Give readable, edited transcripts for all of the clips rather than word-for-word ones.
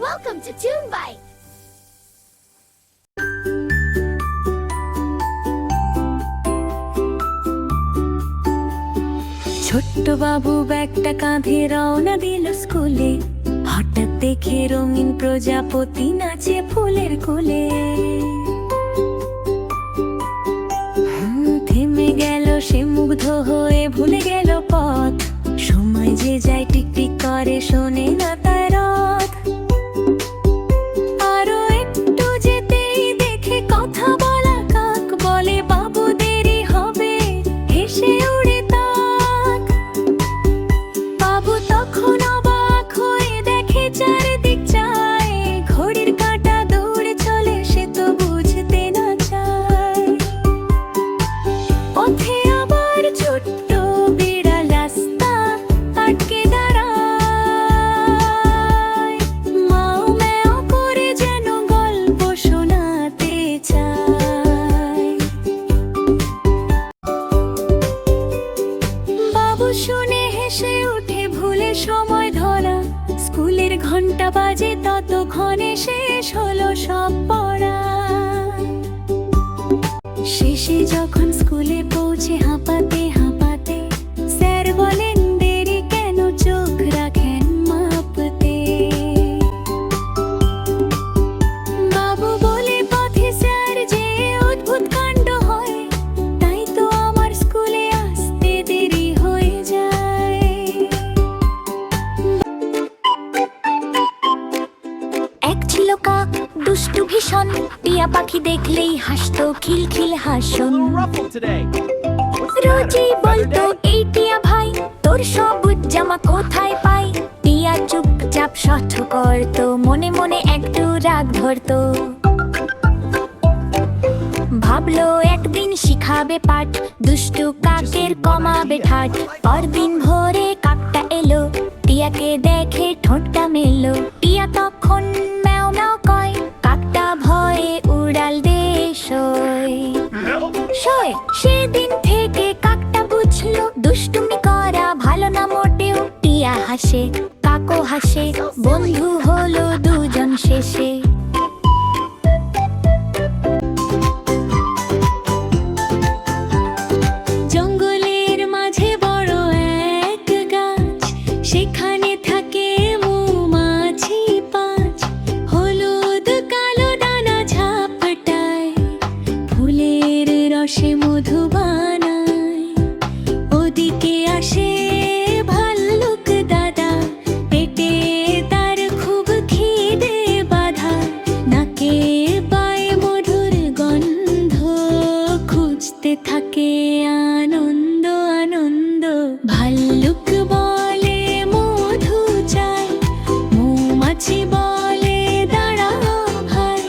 Welcome to Toon Bite. ছোট্ট বাবু ব্যাগটা কাঁধে রওনা দিল স্কুলে। হঠাৎ দেখে রঙিন প্রজাপতি নাচে ফুলের কোলে। থেমে গেল সে, মুগ্ধ হয়ে ভুলে গেল পথ। সময় যে যায় টিকটিক করে, শোনে না তার রথ। আরো একটু যেতেই দেখে কথা বলা কাক, বলে বাবু দেরি হবে, হেসে উড়ে তাক। বাবু তখন অবাক হয়ে দেখে চারিদিক চায়, ঘড়ির কাঁটা দৌড়ে চলে, সে তো বুঝতে না চায়। পথে আবার ছোট্ট বিড়াল রাস্তা আটকে দাঁড়ায়, মাও ম্যাও করে যেন গল্প শোনাতে চায়। বাবু শুনে হেসে উঠে, ভুলে সময় ধরা। স্কুলের ঘন্টা বাজে, ততক্ষণে শেষ হলো সব পড়া। শেষে যখন স্কুলে পৌঁছে হাঁপাতে হাঁপাতে, স্যার বলেন দেরি কেন, চোখ রাখেন মাপতে। বাবু বলে পথে স্যার যে অদ্ভুত কাণ্ড হয়, তাই তো আমার স্কুলে আসতে দেরি হয়ে যায়। এক ছিল কাক, দুষ্টু ভীষণ, টিয়া পাখি দেখলেই হাসতো খিলখিল হাসন। রোজই বলতো এই টিয়া ভাই, তোর সবুজ জামা কোথায় পাই। টিয়া চুপচাপ সঠ করতো, মনে মনে একটু রাগ ধরতো। ভাবলো একদিন শিখাবে পাঠ, দুষ্টু কাকের কমাবে ঠাট। পরদিন ভোরে কাকটা এলো, টিয়াকে দেখে ঠোঁটটা মেললো। টিয়া তখন ম্যাও ম্যাও কয়, কাকটা ভয়ে উড়াল দিয়ে শোয়। সেদিন থেকে কাকটা বুঝলো, দুষ্টুমি করা ভালো না মোটেও। টিয়া হাসে, কাকও হাসে, বন্ধু হলো দুজন শেষে। জঙ্গলের মাঝে বড় এক গাছ, সেখানে থাকে মৌমাছি পাঁচ। হলুদ কালো ডানা ঝাপটায়, ফুলের রসে মধু বানায়। ওদিকে আসে ভাল্লুক দাদা, পেটে তার খুব খিদে বাঁধা। নাকে পায়ে মধুর গন্ধ, খুঁজতে থাকে আনন্দ আনন্দ। ভাল্লুক বলে মধু চাই, মৌমাছি বলে দাঁড়াও ভাই।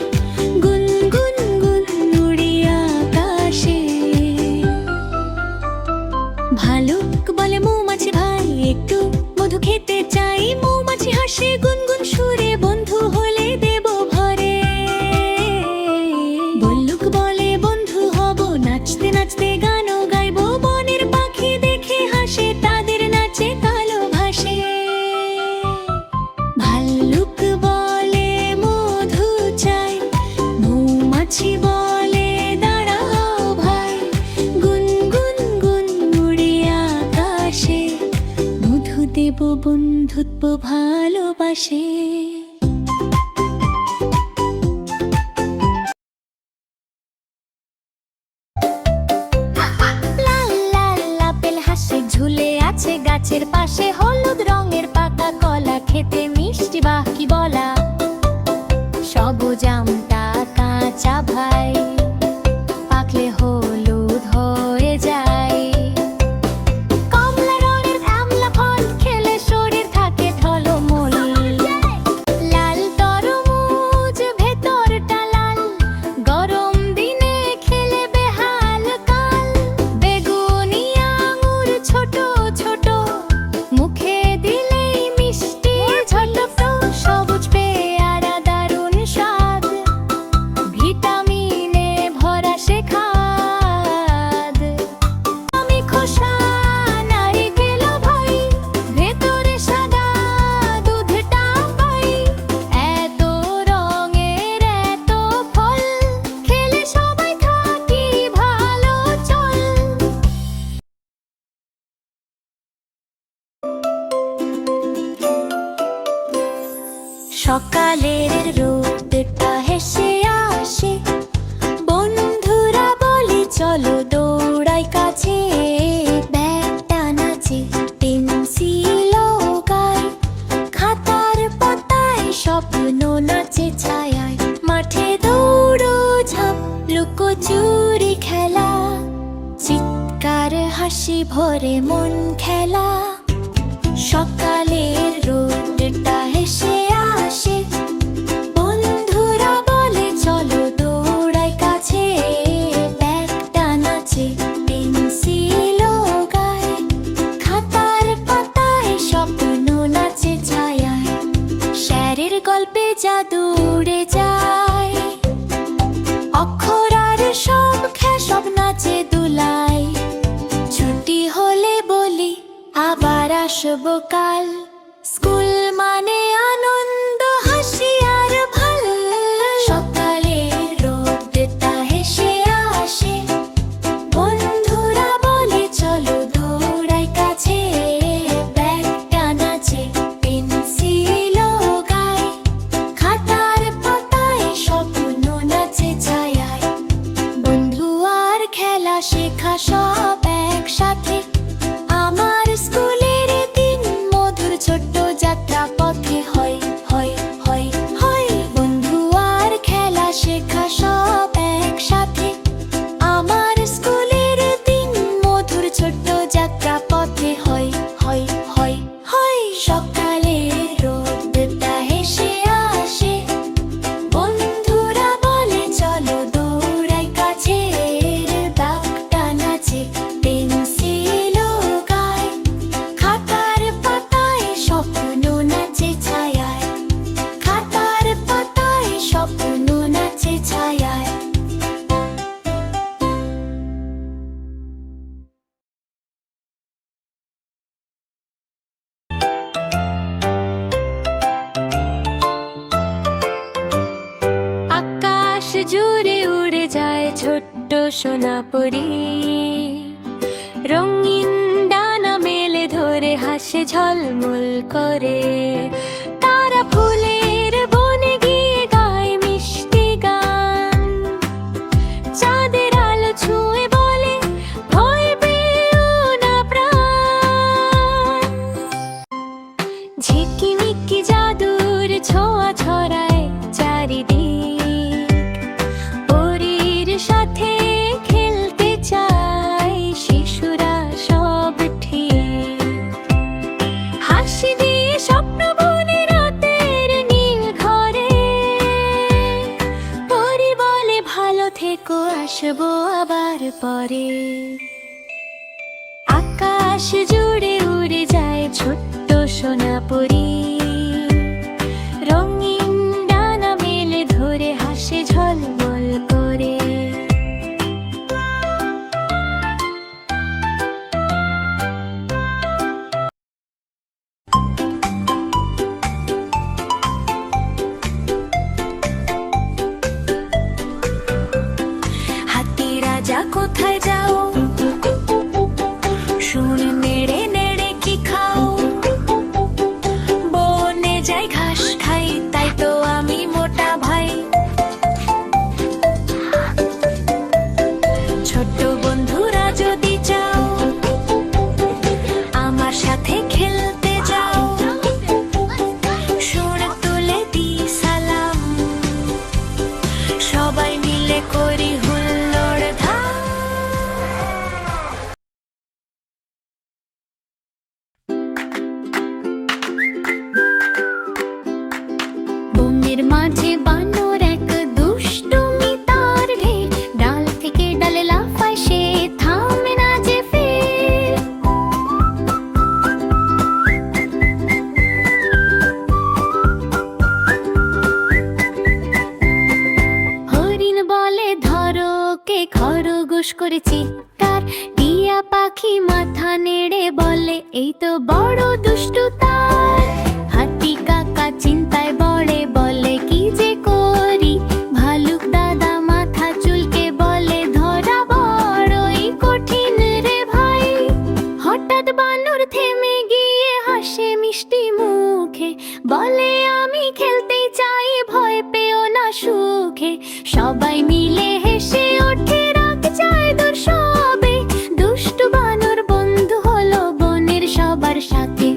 গুনগুন গুন উড়ি আকাশে। ভালুক বলে মৌমাছি ভাই, একটু মধু খেতে চাই। মৌমাছি হাসে গুনগুন সুরে, বন্ধু হলে দেব ভরে। ভাল্লুক বলে বন্ধু হব, নাচতে নাচতে গানও গাইবো। বনের পাখি দেখে হাসে, তাদের নাচে কালো ভাসে। ভাল্লুক বলে মধু চাই, মৌমাছি বলে দাঁড়াও ভাই। গুনগুন গুন উড়ে আকাশে, মধু দেব বন্ধুত্ব ভালোবাসে। লাল লাল আপেল হাসে, ঝুলে আছে গাছের পাশে। হলুদ রঙের পাকা কলা, খেতে মিষ্টি বাকি বলা। সবুজ আমটা কাঁচা ভাই, পাকলে হলুদ হয়ে যায়। কমলা রঙের আমলা ফল, খেলে শরীর থাকে ঢলমল। লাল তরমুজ, ভেতরটা লাল, গরম দিনে খেলে বেহাল কাল। বেগুনি আঙুর ছোট ছোট, মুখে সকালের রোদটা হেসে আসে, বন্ধুরা বলে চলো দৌড়াই কাছে। ব্যাগটা নাচে, পেন্সিল গায়, খাতার পাতায় স্বপ্ন নাচে ছায়ায়। মাঠে দৌড়ো ঝাঁপ, লুকোচুরি খেলা, চিৎকার হাসি ভরে মন খেলা। সকালের রোদটা হেসে আসে, বন্ধুরা বলে চলো দৌড়াই কাছে। ব্যাগটা নাচে, পেন্সিল গায়, খাতার পাতায় স্বপ্ন নাচে ছায়ায়। স্যারের গল্পে জাদু উড়ে যায়, অক্ষর আর সব নাচে দুলায়। ছুটি হলে বলি আবার আসবো কাল, স্কুল মানে আনন্দ হাসি আর ভাল। সকালের রোদটা হেসে আসে, বন্ধুরা বলে চলো দৌড়াই কাছে। ব্যাগটা নাচে, পেন্সিল গায়, খাতার পাতায় স্বপ্ন নাচে ছায়ায়। বন্ধু আর খেলা শেখা সব একসাথে, আমার স্কুলের দিন মধুর ছোট্ট যাত্রা পথে হয় হয় হয় হয়। বন্ধু আর খেলা শেখা সব একসাথে, আমার স্কুলের দিন মধুর ছোট্ট যাত্রা পথে হয় হয় হয় হয়। সকালের রোদটা হেসে আসে, বন্ধুরা বলে চলো দৌড়াই কাছে। ব্যাগটা নাচে, পেন্সিল গায়, খাতার পাতায় স্বপ্ন নাচে ছায়ায়। খাতার পাতায় স্বপ্ন নাচে ছায়ায়। আকাশ জুড়ে উড়ে যায় ছোট্ট সোনাপরি, রঙিন ডানা মেলে ধরে হাসে ঝলমল করে। তারা ফুলের বনে গিয়ে গায় মিষ্টি গান, চাঁদের আলো ছুঁয়ে বলে ভয় পেও না প্রাণ। ঝিকিমিকি জাদুর ছোঁয়া ছড়ায় চারিদিক, পরীর সাথে খেলতে চায় শিশুরা সব ঠিক। হাসি দিয়ে স্বপ্ন বুনে রাতের নীল ঘরে, পরী বলে ভালো থেকো আসবো আবার পরে। আকাশ জুড়ে উড়ে যায় ছোট্ট সোনাপরি, রঙিন ডানা মেলে ধরে হাসে ঝলমল করে। হাতি রাজা কোথায় যাও, শুন নেড়ে নেড়ে কি খাও। বনে যাই ঘাস খাই, তাই তো আমি মোটা ভাই। ছোট্ট বন্ধুরা যদি চাও, আমার সাথে খেলতে যাও। সুর তুলে দি সালাম, সবাই মিলে করি হুল্লোড় ধাম। বনের মাঝে বানর এক দুষ্টুমি তার ঢের, ডাল থেকে ডালে লাফায় সে থামে না যে ফের। হরিণ বলে ধরো কে, খরগোশ করে চিৎকার। টিয়া পাখি মাথা নেড়ে বলে এই তো বড় দুষ্টু তার। হাতি কাকা চিন্তায় পড়ে বলে কি যে করি, ভালুক দাদা মাথা চুলকে বলে ধরা বড়ই কঠিন রে ভাই। হঠাৎ বানর থেমে গিয়ে হাসে মিষ্টি মুখে, বলে আমি খেলতেই সবাই মিলে হেসে ওঠে, রাগ যায় দূর সবে। দুষ্টু বানর বন্ধু হলো বনের সবার সাথে।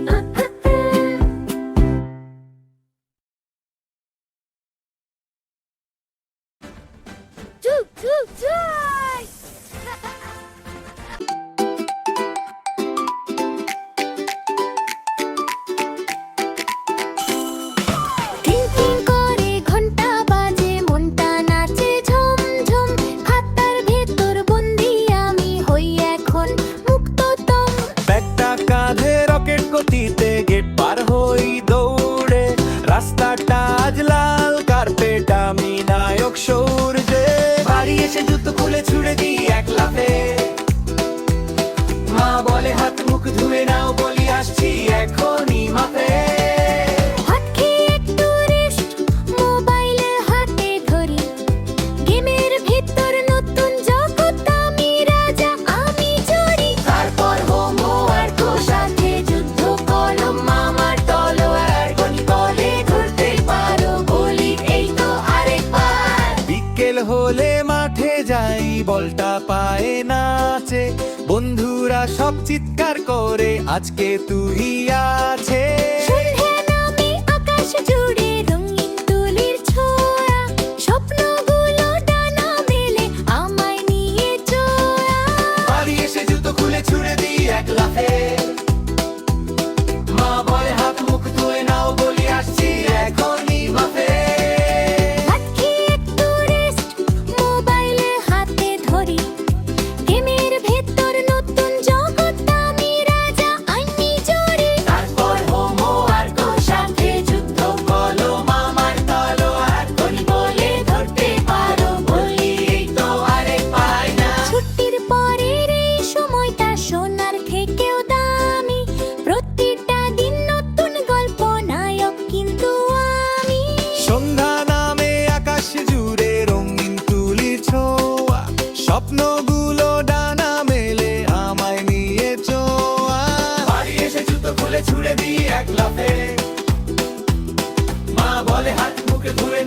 টিং টিং করে ঘন্টা বাজে, মনটা নাচে ঝুম ঝুম। খাতার ভেতর বন্দি আমি হই এখন মুক্ততম। ব্যাগটা কাঁধে রকেট গতিতে গেট পার হই দৌড়ে। রাস্তাটা আজ লাল কার্পেট, আমি নায়ক সূর্যে। বাড়ি এসে জুতো খুলে ছুড়ে দিই এক লাফে। মা বলে হাত মুখ ধুয়ে নাও, বলি আসছি এখনই মাপে। হাত খেয়ে একটু রেস্ট, মোবাইল হাতে ধরি। গেমের ভেতর নতুন জগৎ, আমি রাজা আমি চড়ি। তারপর হোমওয়ার্ক সাথে যুদ্ধ কলম, মামার তলোয়ার গনি বলে ধরতে পারো, বলি এই তো আরেকবার। বিকেল হলে মাঠে যাই, বলটা পায়ে নাচে। বন্ধুরা সব চিৎকার করে, আজকে তুই আছে। সন্ধ্যা নামে আকাশ জুড়ে রঙিন তুলির ছোঁয়া। স্বপ্নগুলো ডানা মেলে আমায় নিয়ে চোয়া। বাড়ি এসে জুতো খুলে ছুড়ে দিই এক লাফে। মা বলে হাত মুখ ধুয়ে নাও, বলি আসছি এখনই মাপে। হাত খেয়ে একটু রেস্ট, মোবাইল হাতে ধরি। গেমের ভেতর নতুন জগৎ, আমি রাজা আমি চড়ি। তারপর হোমওয়ার্ক সাথে যুদ্ধ কলম, আমার তলোয়ার গনি বলে ধরতে পারো, বলি এই তো আরেক পাই না। ছুটির পরের এই সময়টা সোনার থেকেও দামি। প্রতিটা দিন নতুন গল্প, নায়ক কিন্তু আমি। সন্ধ্যা নামে আকাশ জুড়ে রঙিন তুলির ছোঁয়া। স্বপ্নগুলো ডানা মেলে আমায় নিয়ে চোয়া। বাড়ি এসে জুতো খুলে ছুড়ে দিই এক লাফে। মা বলে হাত মুখে ধুয়ে